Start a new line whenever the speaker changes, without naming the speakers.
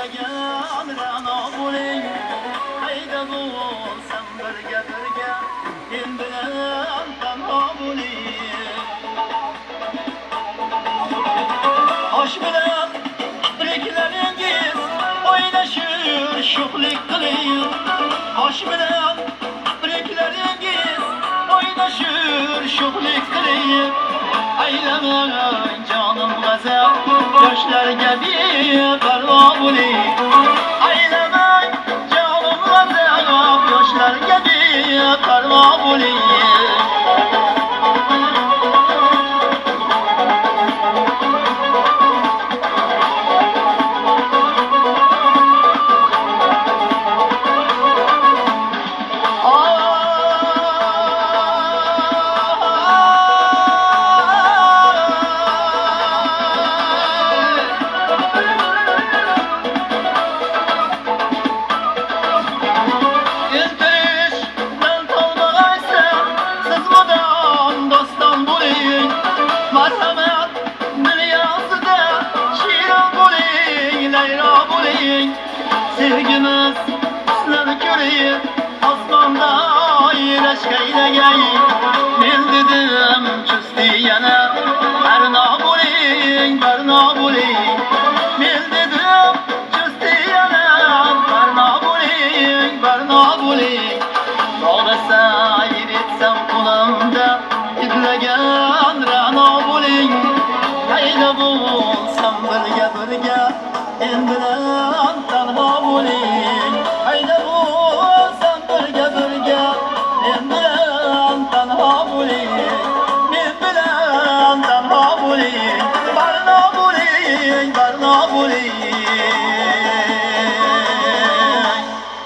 izlagan ra'no bo'ling, qayda bo'lsam birga men bilan tanho bo'ling. Osh bilan birliklaringiz o'ynashur sho'xlik qiling. Osh bilan birliklaringiz o'ynashur sho'xlik qiling. Aylamang jonim g'azab, yoshlarga beparvo bo'ling. Aylamang jonim g'azab, yoshlarga beparvo bo'ling. Marhamat dünyasida şirin bo'ling, laylo bo'ling. Sevgimiz sizlarni ko'rib, osmonda oylash qaydagay. Men dedim chusti yana, barno bo'ling, barno bo'ling. Men dedim chusti yana, barno bo'ling, barno bo'ling. Doğrasa yetsam qo'limda izlagan ra'no bo'ling. Qayda bo'lsam birga men bilan tanho bo'ling. Qayda bo'lsam birga men bilan tanho bo'ling. Men bilan tanho bo'ling. Barno bo'ling, barno bo'ling.